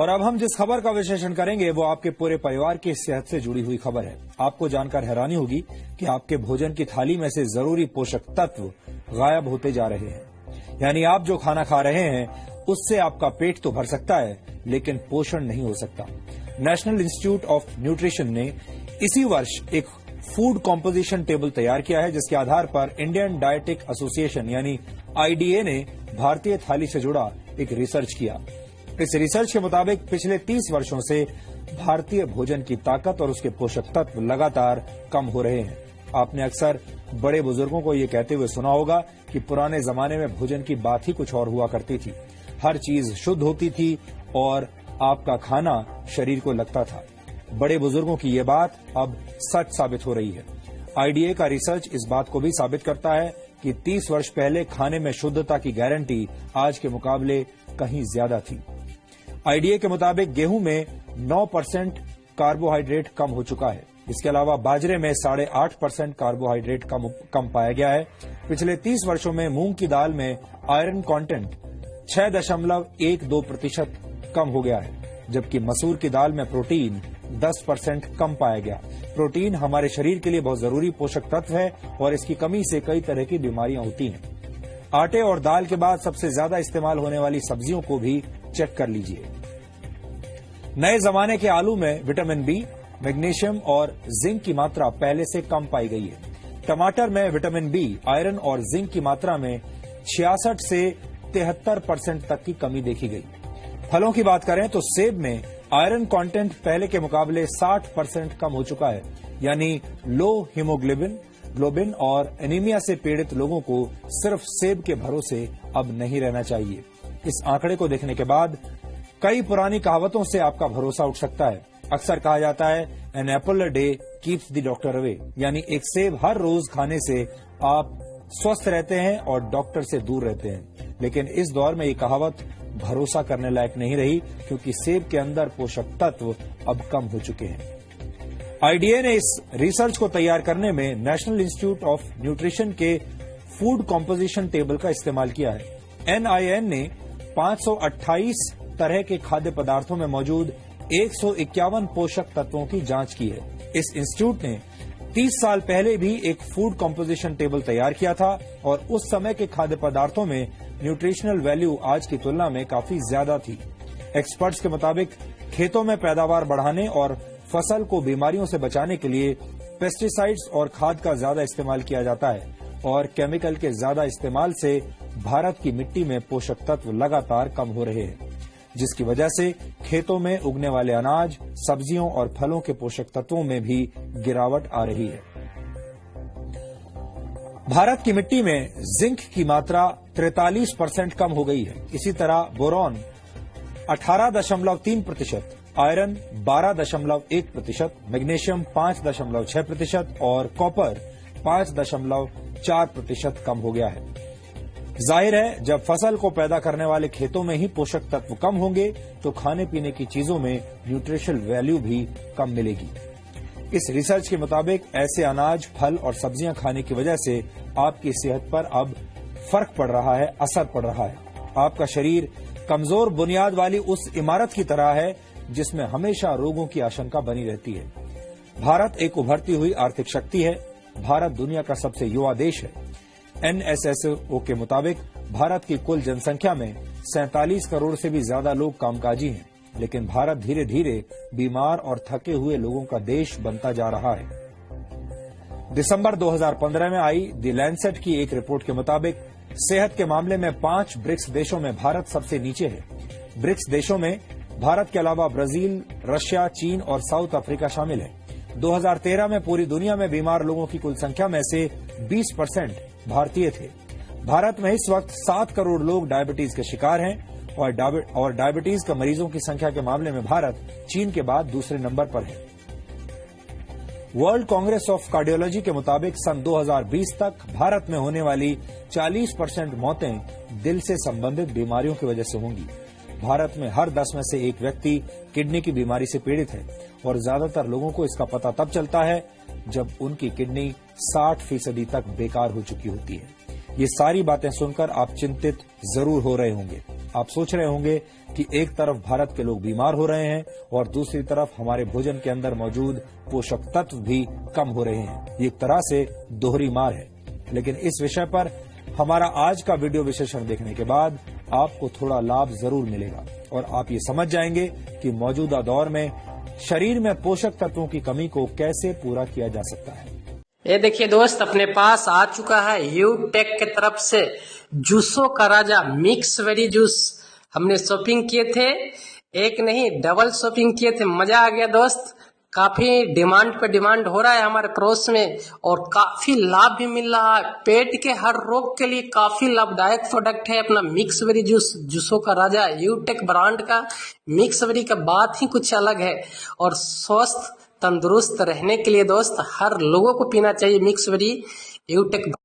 और अब हम जिस खबर का विश्लेषण करेंगे वो आपके पूरे परिवार की सेहत से जुड़ी हुई खबर है। आपको जानकर हैरानी होगी कि आपके भोजन की थाली में से जरूरी पोषक तत्व गायब होते जा रहे हैं। यानी आप जो खाना खा रहे हैं उससे आपका पेट तो भर सकता है लेकिन पोषण नहीं हो सकता। नेशनल इंस्टीट्यूट ऑफ न्यूट्रिशन ने इसी वर्ष एक फूड कॉम्पोजिशन टेबल तैयार किया है, जिसके आधार पर इंडियन डायटिक एसोसिएशन यानी आईडीए ने भारतीय थाली से जुड़ा एक रिसर्च किया। इस रिसर्च के मुताबिक पिछले 30 वर्षों से भारतीय भोजन की ताकत और उसके पोषक तत्व लगातार कम हो रहे हैं। आपने अक्सर बड़े बुजुर्गों को ये कहते हुए सुना होगा कि पुराने जमाने में भोजन की बात ही कुछ और हुआ करती थी। हर चीज शुद्ध होती थी और आपका खाना शरीर को लगता था। बड़े बुजुर्गों की ये बात अब सच साबित हो रही है। आईडीए का रिसर्च इस बात को भी साबित करता है कि 30 वर्ष पहले खाने में शुद्धता की गारंटी आज के मुकाबले कहीं ज्यादा थी। आईडीए के मुताबिक गेहूं में 9% कार्बोहाइड्रेट कम हो चुका है। इसके अलावा बाजरे में 8.5% कार्बोहाइड्रेट कम पाया गया है। पिछले 30 वर्षों में मूंग की दाल में आयरन कंटेंट 6.12% कम हो गया है, जबकि मसूर की दाल में प्रोटीन 10% कम पाया गया। प्रोटीन हमारे शरीर के लिए बहुत जरूरी पोषक तत्व है और इसकी कमी से कई तरह की बीमारियां होती हैं। आटे और दाल के बाद सबसे ज्यादा इस्तेमाल होने वाली सब्जियों को भी चेक कर लीजिए। नए जमाने के आलू में विटामिन बी, मैग्नीशियम और जिंक की मात्रा पहले से कम पाई गई है। टमाटर में विटामिन बी, आयरन और जिंक की मात्रा में 66 से 73% तक की कमी देखी गई। फलों की बात करें तो सेब में आयरन कंटेंट पहले के मुकाबले 60% कम हो चुका है। यानी लो हीमोग्लोबिन और एनीमिया से पीड़ित लोगों को सिर्फ सेब के भरोसे अब नहीं रहना चाहिए। इस आंकड़े को देखने के बाद कई पुरानी कहावतों से आपका भरोसा उठ सकता है। अक्सर कहा जाता है an apple a day keeps the doctor away, यानी एक सेब हर रोज खाने से आप स्वस्थ रहते हैं और डॉक्टर से दूर रहते हैं। लेकिन इस दौर में ये कहावत भरोसा करने लायक नहीं रही, क्योंकि सेब के अंदर पोषक तत्व अब कम हो चुके हैं। आईडीए ने इस रिसर्च को तैयार करने में नेशनल इंस्टीट्यूट ऑफ न्यूट्रिशन के फूड कॉम्पोजिशन टेबल का इस्तेमाल किया है। एनआईएन ने 528 तरह के खाद्य पदार्थों में मौजूद 151 पोषक तत्वों की जांच की है। इस इंस्टीट्यूट ने 30 साल पहले भी एक फूड कॉम्पोजिशन टेबल तैयार किया था और उस समय के खाद्य पदार्थों में न्यूट्रिशनल वैल्यू आज की तुलना में काफी ज्यादा थी। एक्सपर्ट्स के मुताबिक खेतों में पैदावार बढ़ाने और फसल को बीमारियों से बचाने के लिए पेस्टिसाइड्स और खाद का ज्यादा इस्तेमाल किया जाता है और केमिकल के ज्यादा इस्तेमाल से भारत की मिट्टी में पोषक तत्व लगातार कम हो रहे हैं, जिसकी वजह से खेतों में उगने वाले अनाज, सब्जियों और फलों के पोषक तत्वों में भी गिरावट आ रही है। भारत की मिट्टी में जिंक की मात्रा 43% कम हो गई है। इसी तरह बोरॉन 18.3%, आयरन 12.1%, मैग्नीशियम 5.6% और कॉपर 5.4% कम हो गया है। जाहिर है, जब फसल को पैदा करने वाले खेतों में ही पोषक तत्व कम होंगे तो खाने पीने की चीजों में न्यूट्रिशनल वैल्यू भी कम मिलेगी। इस रिसर्च के मुताबिक ऐसे अनाज, फल और सब्जियां खाने की वजह से आपकी सेहत पर अब फर्क पड़ रहा है, असर पड़ रहा है। आपका शरीर कमजोर बुनियाद वाली उस इमारत की तरह है जिसमें हमेशा रोगों की आशंका बनी रहती है। भारत एक उभरती हुई आर्थिक शक्ति है। भारत दुनिया का सबसे युवा देश है। एनएसएसओ के मुताबिक भारत की कुल जनसंख्या में 47 करोड़ से भी ज्यादा लोग कामकाजी हैं, लेकिन भारत धीरे धीरे बीमार और थके हुए लोगों का देश बनता जा रहा है। दिसंबर 2015 में आई द लैंसेट की एक रिपोर्ट के मुताबिक सेहत के मामले में 5 ब्रिक्स देशों में भारत सबसे नीचे है। ब्रिक्स देशों में भारत के अलावा ब्राजील, रशिया, चीन और साउथ अफ्रीका शामिल है। 2013 में पूरी दुनिया में बीमार लोगों की कुल संख्या में से 20% भारतीय थे। भारत में इस वक्त 7 करोड़ लोग डायबिटीज के शिकार हैं और डायबिटीज के मरीजों की संख्या के मामले में भारत चीन के बाद दूसरे नंबर पर है। वर्ल्ड कांग्रेस ऑफ कार्डियोलॉजी के मुताबिक सन 2020 तक भारत में होने वाली 40% मौतें दिल से संबंधित बीमारियों की वजह से होंगी। भारत में हर 10 में से एक व्यक्ति किडनी की बीमारी से पीड़ित है और ज्यादातर लोगों को इसका पता तब चलता है जब उनकी किडनी 60% तक बेकार हो चुकी होती है। ये सारी बातें सुनकर आप चिंतित जरूर हो रहे होंगे। आप सोच रहे होंगे कि एक तरफ भारत के लोग बीमार हो रहे हैं और दूसरी तरफ हमारे भोजन के अंदर मौजूद पोषक तत्व भी कम हो रहे हैं। ये एक तरह से दोहरी मार है। लेकिन इस विषय पर हमारा आज का वीडियो विश्लेषण देखने के बाद आपको थोड़ा लाभ जरूर मिलेगा और आप ये समझ जाएंगे कि मौजूदा दौर में शरीर में पोषक तत्वों की कमी को कैसे पूरा किया जा सकता है। ये देखिए दोस्त, अपने पास आ चुका है यूटेक के तरफ से जूसों का राजा मिक्स वेरी जूस। हमने शॉपिंग किए थे, एक नहीं डबल शॉपिंग किए थे, मजा आ गया दोस्त। काफी डिमांड पे डिमांड हो रहा है हमारे पड़ोस में और काफी लाभ भी मिल रहा है। पेट के हर रोग के लिए काफी लाभदायक प्रोडक्ट है अपना मिक्स वेरी जूस। जूसों का राजा यूटेक ब्रांड का मिक्स वेरी का बात ही कुछ अलग है और स्वस्थ तंदुरुस्त रहने के लिए दोस्त हर लोगों को पीना चाहिए मिक्स वेरी यूटेक।